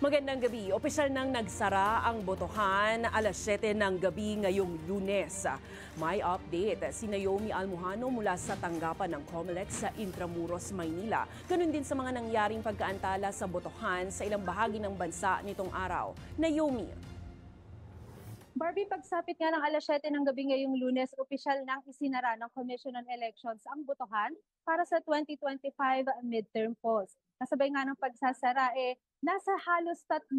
Magandang gabi. Opisyal nang nagsara ang botohan alas 7 ng gabi ngayong Lunes. May update si Naomi Almohano mula sa tanggapan ng COMELEC sa Intramuros, Maynila. Ganun din sa mga nangyaring pagkaantala sa botohan sa ilang bahagi ng bansa nitong araw. Naomi. Barbie, pagsapit nga ng alas 7 ng gabi ngayong Lunes, opisyal nang isinara ng Commission on Elections ang botohan para sa 2025 midterm polls. Kasabay nga ng pagsasara, nasa halos 300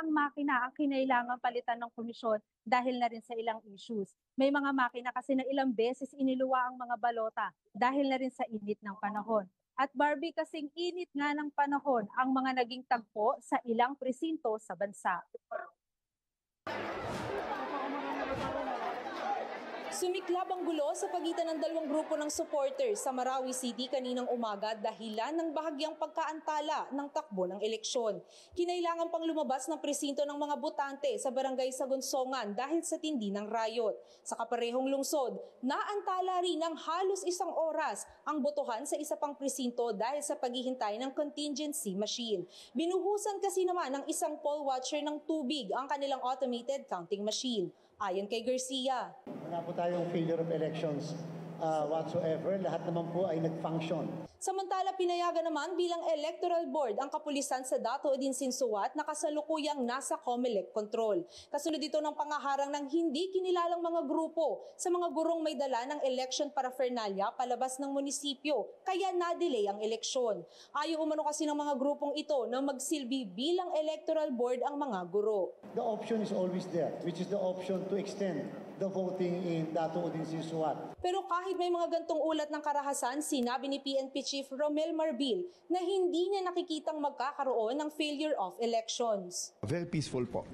makina ang kinailangan palitan ng komisyon dahil na rin sa ilang issues. May mga makina kasi na ilang beses iniluwa ang mga balota dahil na rin sa init ng panahon. At Barbie, kasing init nga ng panahon ang mga naging tagpo sa ilang presinto sa bansa. Sumiklab ang gulo sa pagitan ng dalawang grupo ng supporters sa Marawi City kaninang umaga dahilan ng bahagyang pagkaantala ng takbo ng eleksyon. Kinailangan pang lumabas ng presinto ng mga botante sa barangay Sagunsongan dahil sa tindi ng riot. Sa kaparehong lungsod, naantala rin ng halos 1 oras ang botohan sa isa pang presinto dahil sa paghihintay ng contingency machine. Binuhusan kasi naman ng isang poll watcher ng tubig ang kanilang automated counting machine. Ayon kay Garcia, wala po tayong failure of elections whatsoever. Lahat naman po ay nag-function. Samantala, pinayagan naman bilang electoral board ang kapulisan sa Dato Odin Sinsuat na kasalukuyang nasa COMELEC control. Kasunod ito ng pangaharang ng hindi kinilalang mga grupo sa mga gurong may dala ng election paraphernalia palabas ng munisipyo, kaya na-delay ang eleksyon. Ayaw umano kasi ng mga grupong ito na magsilbi bilang electoral board ang mga guro. The option is always there, which is the option to extend the voting in Dato Odin Sinsuat. Pero kahit may mga gantong ulat ng karahasan, sinabi ni PNP Chief Romel Marbil na hindi niya nakikitang magkakaroon ng failure of elections. Very peaceful po.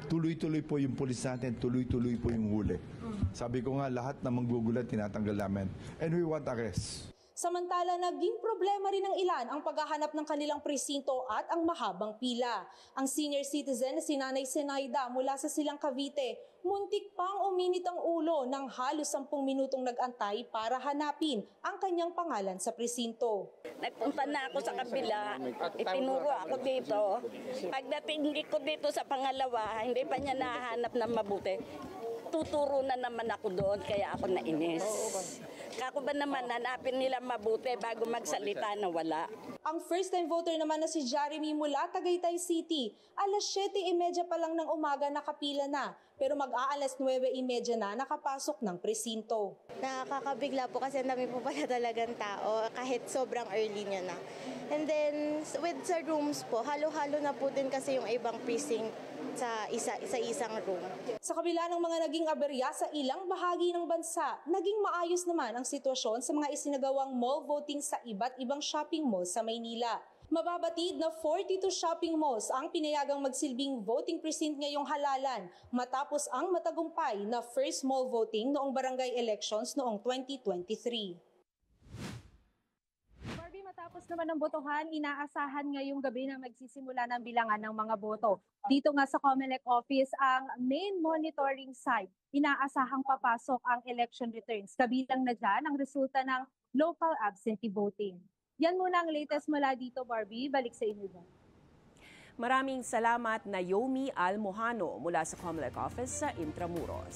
Tuloy-tuloy po yung pulis natin, tuloy-tuloy po yung huli. Sabi ko nga, lahat na manggugulat tinatanggal namin. And we want arrest. Samantala, naging problema rin ng ilan ang paghahanap ng kanilang presinto at ang mahabang pila. Ang senior citizen na si Nanay Senaida mula sa Silang Cavite, muntik pang uminit ang ulo ng halos 10 minutong nag-antay para hanapin ang kanyang pangalan sa presinto. Nagpunta na ako sa kabila, itinuro ako dito. Pagdating ko dito sa pangalawa, hindi pa niya nahanap na mabuti. Tuturo na naman ako doon, kaya ako nainis. Kako ba naman hanapin nila mabuti bago magsalita na wala? Ang first-time voter naman na si Jeremy mula Tagaytay City, alas 7:30 pa lang ng umaga nakapila na, pero mag-aalas 9:30 na nakapasok ng presinto. Nakakabigla po kasi ang dami po pala talagang tao kahit sobrang early niya na. And then with sa rooms po, halo-halo na po din kasi yung ibang precinct sa isang room. Sa kabila ng mga naging aberya sa ilang bahagi ng bansa, naging maayos naman ang sitwasyon sa mga isinagawang mall voting sa iba't ibang shopping malls sa Maynila. Mababatid na 42 shopping malls ang pinayagang magsilbing voting precinct ngayong halalan matapos ang matagumpay na first mall voting noong barangay elections noong 2023. Matapos naman ng botohan, inaasahan ngayong gabi na magsisimula ng bilangan ng mga boto. Dito nga sa COMELEC office ang main monitoring site. Inaasahang papasok ang election returns. Kabilang na dyan ang resulta ng local absentee voting. Yan muna ang latest mula dito, Barbie. Balik sa inyo. Maraming salamat, Naomi Almohano mula sa COMELEC office sa Intramuros.